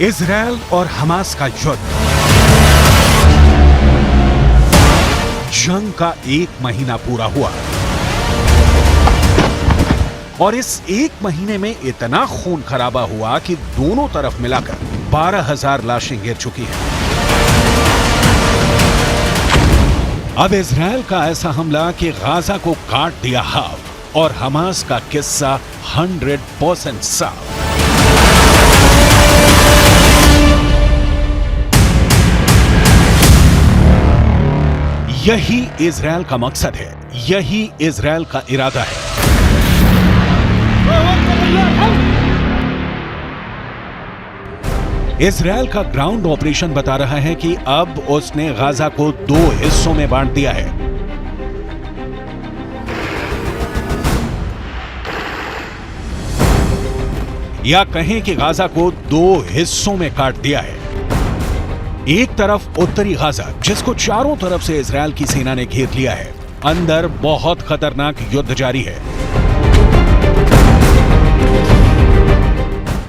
Israel और Hamas का युद्ध, जंग का 1 महीना पूरा हुआ और इस 1 महीने में इतना खून खराबा हुआ कि दोनों तरफ मिलाकर 12,000 लाशें गिर चुकी हैं। अब इजरायल का ऐसा हमला कि गाजा को काट दिया हाफ और हमास का किस्सा 100% साफ। यही इजरायल का मकसद है, यही इजरायल का इरादा है। इजरायल का ग्राउंड ऑपरेशन बता रहा है कि अब उसने गाजा को 2 हिस्सों में बांट दिया है। या कहें कि गाजा को 2 हिस्सों में काट दिया है। एक तरफ उत्तरी गाजा, जिसको चारों तरफ से इजरायल की सेना ने घेर लिया है, अंदर बहुत खतरनाक युद्ध जारी है।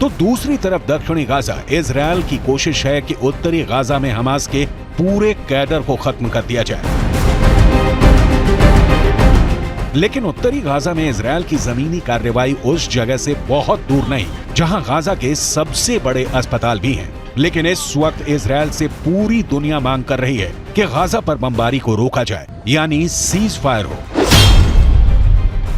तो दूसरी तरफ दक्षिणी गाजा, इजरायल की कोशिश है कि उत्तरी गाजा में हमास के पूरे कैडर को खत्म कर दिया जाए। लेकिन उत्तरी गाजा में इजरायल की जमीनी कार्रवाई उस जगह से बहुत दूर नहीं जहां गाजा के सबसे बड़े अस्पताल भी हैं। लेकिन इस वक्त इजरायल से पूरी दुनिया मांग कर रही है कि गाजा पर बमबारी को रोका जाए, यानी सीज फायर हो।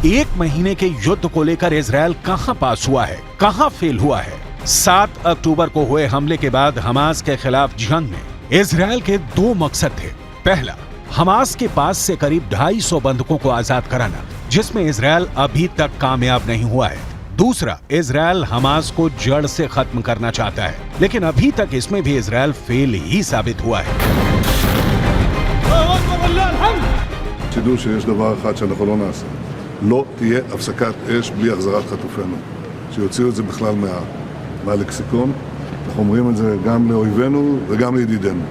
1 महीने के युद्ध को लेकर इजरायल कहां पास हुआ है, कहां फेल हुआ है? 7 अक्टूबर को हुए हमले के बाद हमास के खिलाफ जंग में इजरायल के 2 मकसद थे। पहला, हमास के पास से करीब 250 बंधकों को आजाद कराना, जिसमें इजरायल अभी तक कामयाब नहीं हुआ है। दूसरा, इजरायल हमास को जड़ से खत्म करना चाहता है, लेकिन अभी तक इसमें भी इजरायल फेल ही साबित हुआ है। תדעו שיש דבר אחד שאנחנו לא נעשה. לא תהיה הפסקת אש בלי החזרת חטופינו. שיוציאו את זה בכלל מהלקסיקון. אנחנו אומרים את זה גם לאויבינו וגם לידידינו.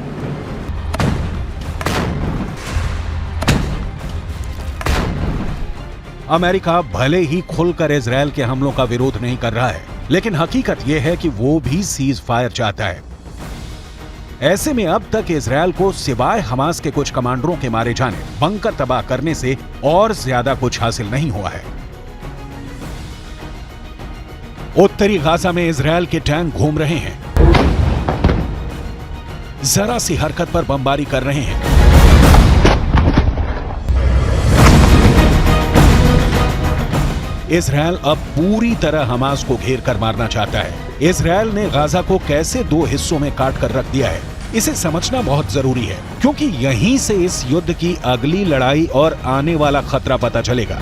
अमेरिका भले ही खुलकर इजरायल के हमलों का विरोध नहीं कर रहा है, लेकिन हकीकत यह है कि वो भी सीज फायर चाहता है। ऐसे में अब तक इजरायल को सिवाय हमास के कुछ कमांडरों के मारे जाने, बंकर तबाह करने से और ज्यादा कुछ हासिल नहीं हुआ है। उत्तरी गाजा में इजरायल के टैंक घूम रहे हैं, जरा सी हरकत पर बमबारी कर रहे हैं। इजरायल अब पूरी तरह हमास को घेर कर मारना चाहता है। इजरायल ने गाजा को कैसे 2 हिस्सों में काट कर रख दिया है, इसे समझना बहुत जरूरी है, क्योंकि यहीं से इस युद्ध की अगली लड़ाई और आने वाला खतरा पता चलेगा।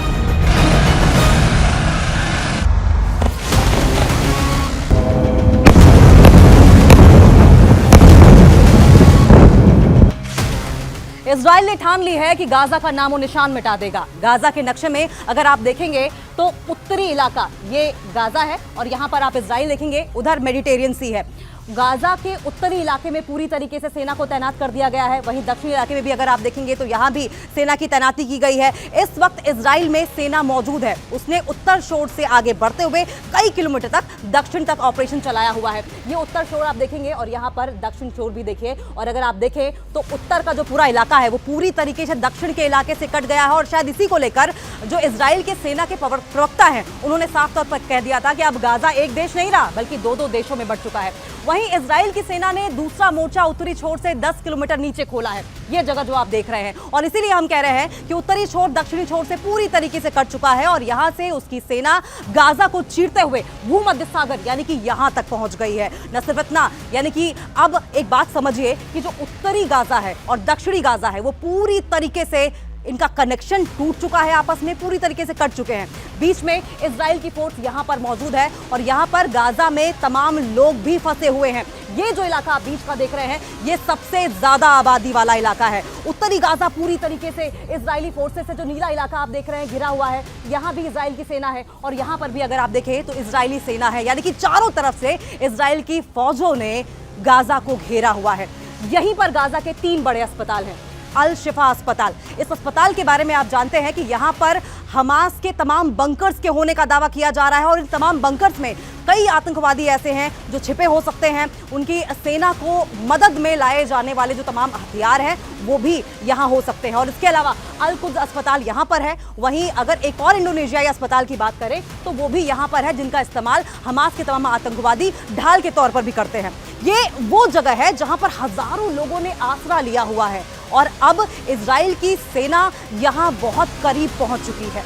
इजराइल ने ठान ली है कि गाजा का नामो निशान मिटा देगा। गाजा के नक्शे में अगर आप देखेंगे तो उत्तरी इलाका ये गाजा है और यहां पर आप इजराइल देखेंगे, उधर मेडिटेरियन सी है। गाजा के उत्तरी इलाके में पूरी तरीके से सेना को तैनात कर दिया गया है। वहीं दक्षिणी इलाके में भी अगर आप देखेंगे तो यहां भी सेना की तैनाती की गई है। इस वक्त इजराइल में सेना मौजूद है। उसने उत्तर शोर से आगे बढ़ते हुए कई किलोमीटर तक दक्षिण तक ऑपरेशन चलाया हुआ है। ये उत्तर शोर आप देखेंगे और यहाँ पर दक्षिण शोर भी देखिए। और अगर आप देखें तो उत्तर का जो पूरा इलाका है वो पूरी तरीके से दक्षिण के इलाके से कट गया है। और शायद इसी को लेकर जो इजराइल के सेना के प्रवक्ता है उन्होंने साफ तौर पर कह दिया था कि अब गाजा एक देश नहीं रहा बल्कि 2-2 देशों में बढ़ चुका है। वहीं इजराइल की सेना ने दूसरा मोर्चा उत्तरी छोर से 10 किलोमीटर नीचे खोला है। यह जगह जो आप देख रहे हैं, और इसीलिए हम कह रहे हैं कि उत्तरी छोर दक्षिणी छोर से पूरी तरीके से कट चुका है और यहां से उसकी सेना गाजा को चीरते हुए भूमध्य सागर यानी कि यहां तक पहुंच गई है। न सिर्फ इतना, यानी कि अब एक बात समझिए कि जो उत्तरी गाजा है और दक्षिणी गाजा है वो पूरी तरीके से इनका कनेक्शन टूट चुका है, आपस में पूरी तरीके से कट चुके हैं। बीच में इजराइल की फोर्स यहां पर मौजूद है और यहां पर गाजा में तमाम लोग भी फंसे हुए हैं। ये जो इलाका आप बीच का देख रहे हैं ये सबसे ज्यादा आबादी वाला इलाका है। उत्तरी गाजा पूरी तरीके से इजरायली फोर्सेस से, जो नीला इलाका आप देख रहे हैं घिरा हुआ है, यहां भी इजराइल की सेना है और यहां पर भी अगर आप देखें तो इजरायली सेना है। यानी कि चारों तरफ से इजराइल की फौजों ने गाजा को घेरा हुआ है। यहीं पर गाजा के 3 बड़े अस्पताल हैं। अल शिफा अस्पताल। इस अस्पताल के बारे में आप जानते हैं कि यहां पर हमास के तमाम बंकर्स के होने का दावा किया जा रहा है और इन तमाम बंकर्स में कई आतंकवादी ऐसे हैं जो छिपे हो सकते हैं। उनकी सेना को मदद में लाए जाने वाले जो तमाम हथियार हैं वो भी यहां हो सकते हैं। और इसके अलावा अल कुद्स अस्पताल यहां पर है। वहीं अगर एक और इंडोनेशियाई अस्पताल की बात करें तो वो भी यहां पर है, जिनका इस्तेमाल हमास के तमाम आतंकवादी ढाल के तौर पर भी करते हैं। ये वो जगह है जहां पर हजारों लोगों ने आसरा लिया हुआ है और अब इजराइल की सेना यहां बहुत करीब पहुंच चुकी है।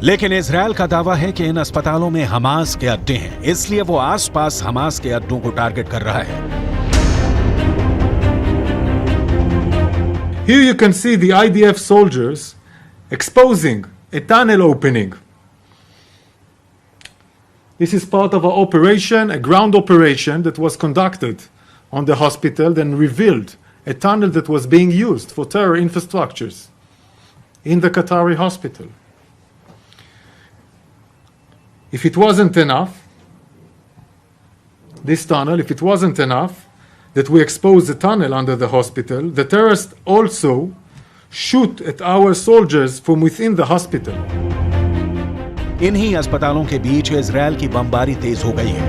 लेकिन इजरायल का दावा है कि इन अस्पतालों में हमास के अड्डे हैं, इसलिए वो आसपास हमास के अड्डों को टारगेट कर रहा है। Here you can see the IDF soldiers exposing a tunnel opening. This is part of an operation, a ground operation that was conducted on the hospital, then revealed a tunnel that was being used for terror infrastructures in the Qatari hospital. If it wasn't enough, this tunnel, if it wasn't enough that we exposed the tunnel under the hospital, the terrorists also shoot at our soldiers from within the hospital. इन्हीं अस्पतालों के बीच Israel की बमबारी तेज हो गई है।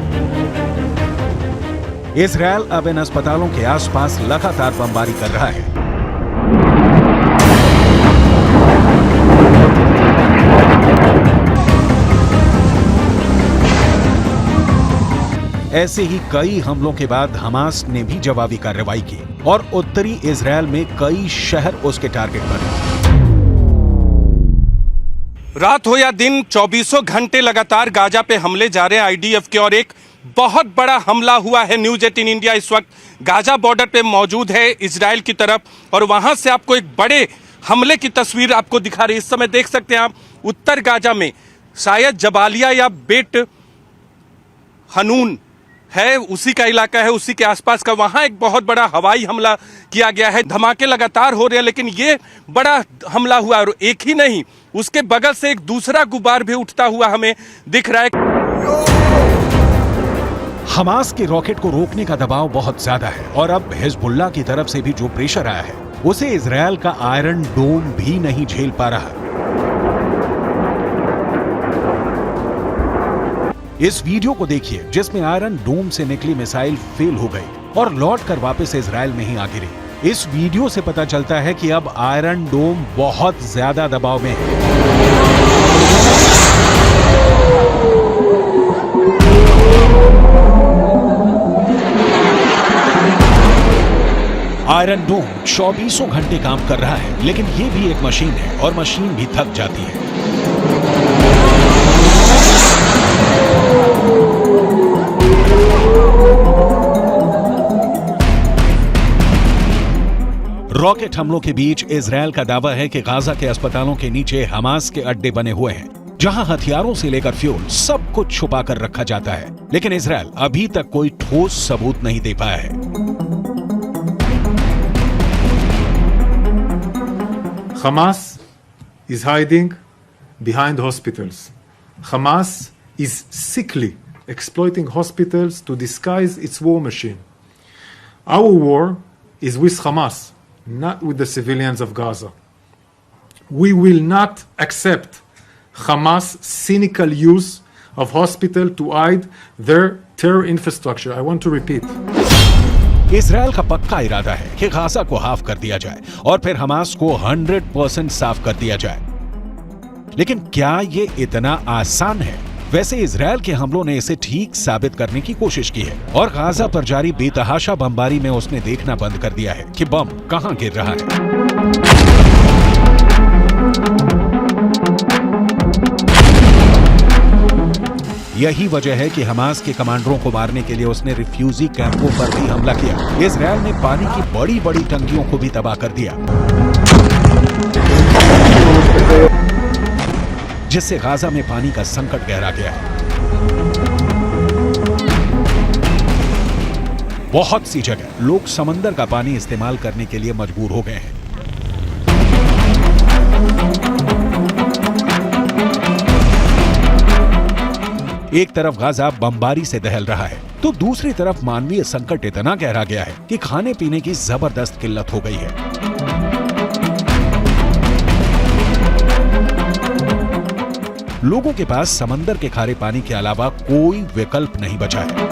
Israel अब इन अस्पतालों के आसपास लगातार बमबारी कर रहा है। ऐसे ही कई हमलों के बाद हमास ने भी जवाबी कार्रवाई की और उत्तरी इजरायल में कई शहर उसके टारगेट बने। रात हो या दिन 24 घंटे लगातार गाजा पे हमले जा रहे हैं आईडीएफ के, और एक बहुत बड़ा हमला हुआ है। न्यूज़ 18 इंडिया इस वक्त गाजा बॉर्डर पे मौजूद है इजराइल की तरफ, और वहां से आपको एक बड़े हमले की तस्वीर आपको दिखा रही है। इस समय देख सकते हैं आप उत्तर गाजा में शायद जबालिया या बेट हनून है, उसी का इलाका है, उसी के आसपास का, वहां एक बहुत बड़ा हवाई हमला किया गया है। धमाके लगातार हो रहे हैं, लेकिन ये बड़ा हमला हुआ और एक ही नहीं, उसके बगल से एक दूसरा गुबार भी उठता हुआ हमें दिख रहा है। हमास के रॉकेट को रोकने का दबाव बहुत ज्यादा है और अब हिजबुल्लाह की तरफ से भी जो प्रेशर आया है उसे इजरायल का आयरन डोम भी नहीं झेल पा रहा। इस वीडियो को देखिए जिसमें आयरन डोम से निकली मिसाइल फेल हो गई और लौटकर वापस इजरायल में ही आ गिरी। इस वीडियो से पता चलता है कि अब आयरन डोम बहुत ज्यादा दबाव में है। आयरन डोम 24 घंटे काम कर रहा है, लेकिन ये भी एक मशीन है और मशीन भी थक जाती है। रॉकेट हमलों के बीच इजरायल का दावा है कि गाजा के अस्पतालों के नीचे हमास के अड्डे बने हुए हैं, जहां हथियारों से लेकर फ्यूल सब कुछ छुपा कर रखा जाता है। लेकिन इजरायल अभी तक कोई ठोस सबूत नहीं दे पाया है। Hamas is hiding behind hospitals. Hamas is sickly exploiting hospitals to disguise its war machine. Our war is with Hamas, not with the civilians of Gaza. We will not accept Hamas' cynical use of hospital to hide their terror infrastructure. I want to repeat. Israel का पक्का इरादा है कि Gaza को half कर दिया जाए और फिर हमास को 100% साफ कर दिया जाए। लेकिन क्या ये इतना आसान है? वैसे इजरायल के हमलों ने इसे ठीक साबित करने की कोशिश की है और गाजा पर जारी बेतहाशा बमबारी में उसने देखना बंद कर दिया है कि बम कहां गिर रहा है। यही वजह है कि हमास के कमांडरों को मारने के लिए उसने रिफ्यूजी कैंपों पर भी हमला किया। इजरायल ने पानी की बड़ी बड़ी टंकियों को भी तबाह कर दिया, जिससे गाजा में पानी का संकट गहरा गया है। बहुत सी जगह लोग समंदर का पानी इस्तेमाल करने के लिए मजबूर हो गए हैं। एक तरफ गाजा बमबारी से दहल रहा है तो दूसरी तरफ मानवीय संकट इतना गहरा गया है कि खाने पीने की जबरदस्त किल्लत हो गई है। लोगों के पास समंदर के खारे पानी के अलावा कोई विकल्प नहीं बचा है।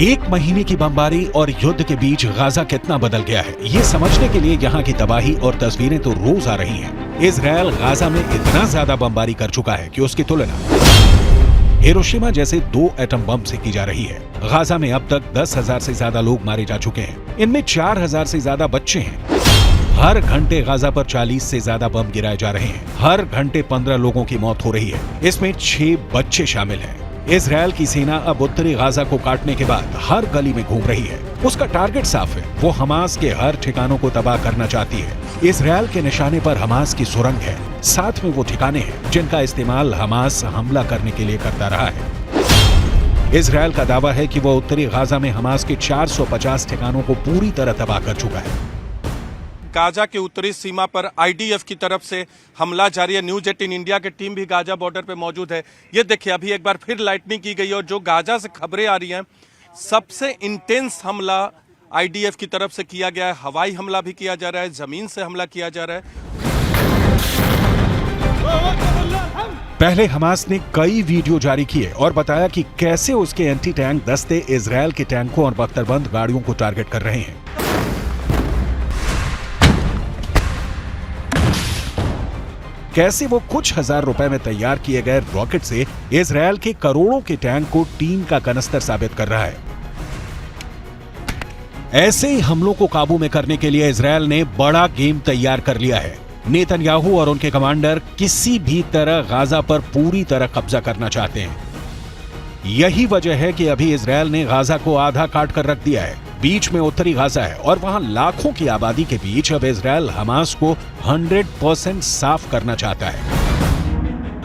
एक महीने की बमबारी और युद्ध के बीच गाजा कितना बदल गया है, ये समझने के लिए यहाँ की तबाही और तस्वीरें तो रोज आ रही हैं। इजरायल गाजा में इतना ज्यादा बमबारी कर चुका है कि उसकी तुलना हिरोशिमा जैसे 2 एटम बम से की जा रही है। गाजा में अब तक 10,000 से ज्यादा लोग मारे जा चुके हैं। इनमें 4,000 से ज्यादा बच्चे हैं। हर घंटे गाजा पर 40 से ज्यादा बम गिराए जा रहे हैं। हर घंटे 15 लोगों की मौत हो रही है। इसमें 6 बच्चे शामिल हैं। इजरायल की सेना अब उत्तरी गाजा को काटने के बाद हर गली में घूम रही है। उसका टारगेट साफ है, वो हमास के हर ठिकानों को तबाह करना चाहती है। इजरायल के निशाने पर हमास की सुरंग है, साथ में वो ठिकाने हैं जिनका इस्तेमाल हमास हमला करने के लिए करता रहा है। इजरायल का दावा है कि वो उत्तरी गाजा में हमास के 450 ठिकानों को पूरी तरह तबाह कर चुका है। गाजा के उत्तरी सीमा पर आईडीएफ की तरफ से हमला जारी है। न्यूज 18 इंडिया की टीम भी गाजा बॉर्डर पे मौजूद है। ये देखिए, अभी एक बार फिर लाइटनिंग की गई और जो गाजा से खबरें आ रही हैं, सबसे इंटेंस हमला आईडीएफ की तरफ से किया गया है। हवाई हमला भी किया जा रहा है, जमीन से हमला किया जा रहा है। पहले हमास ने कई वीडियो जारी किए और बताया कि कैसे उसके एंटी टैंक दस्ते इजरायल के टैंकों और बख्तरबंद गाड़ियों को टारगेट कर रहे हैं। कैसे वो कुछ हजार रुपए में तैयार किए गए रॉकेट से इजरायल के करोड़ों के टैंक को टीम का कनस्तर साबित कर रहा है। ऐसे ही हमलों को काबू में करने के लिए इजरायल ने बड़ा गेम तैयार कर लिया है। नेतन्याहू और उनके कमांडर किसी भी तरह गाजा पर पूरी तरह कब्जा करना चाहते हैं। यही वजह है कि अभी इजरायल ने गाजा को आधा काट कर रख दिया है। बीच में उत्तरी गाजा है और वहां लाखों की आबादी के बीच अब इजरायल हमास को 100% साफ करना चाहता है।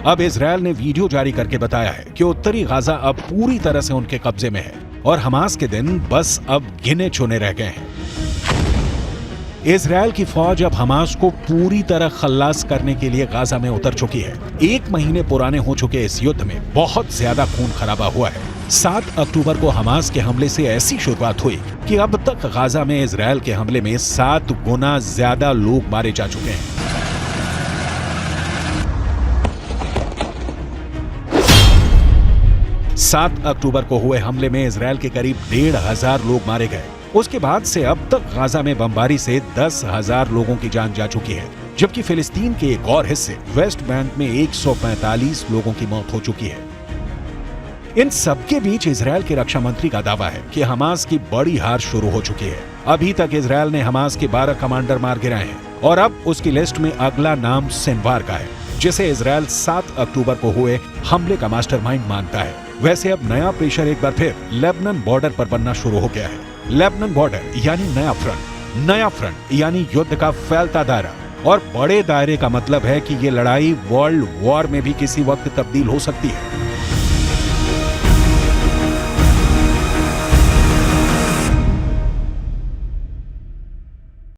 अब इजरायल ने वीडियो जारी करके बताया है कि उत्तरी गाजा अब पूरी तरह से उनके कब्जे में है और हमास के दिन बस अब गिने चुने रह गए हैं। इजरायल की फौज अब हमास को पूरी तरह खल्लास करने के लिए गाजा में उतर चुकी है। 1 महीने पुराने हो चुके इस युद्ध में बहुत ज्यादा खून खराबा हुआ है। 7 अक्टूबर को हमास के हमले से ऐसी शुरुआत हुई कि अब तक गाजा में इजरायल के हमले में 7 गुना ज्यादा लोग मारे जा चुके हैं। सात अक्टूबर को हुए हमले में इजरायल के करीब 1,500 लोग मारे गए। उसके बाद से अब तक गाजा में बमबारी से 10,000 लोगों की जान जा चुकी है, जबकि फिलिस्तीन के एक और हिस्से वेस्ट बैंक में 145 लोगों की मौत हो चुकी है। इन सबके बीच इजरायल के रक्षा मंत्री का दावा है कि हमास की बड़ी हार शुरू हो चुकी है। अभी तक इजरायल ने हमास के 12 कमांडर मार गिराए हैं और अब उसकी लिस्ट में अगला नाम सिनवार का है, जिसे इजरायल 7 अक्टूबर को हुए हमले का मास्टरमाइंड मानता है। वैसे अब नया प्रेशर एक बार फिर लेबनान बॉर्डर पर बनना शुरू हो गया है। लेबनान बॉर्डर यानी नया फ्रंट यानी युद्ध का फैलता दायरा, और बड़े दायरे का मतलब है कि ये लड़ाई वर्ल्ड वॉर में भी किसी वक्त तब्दील हो सकती है।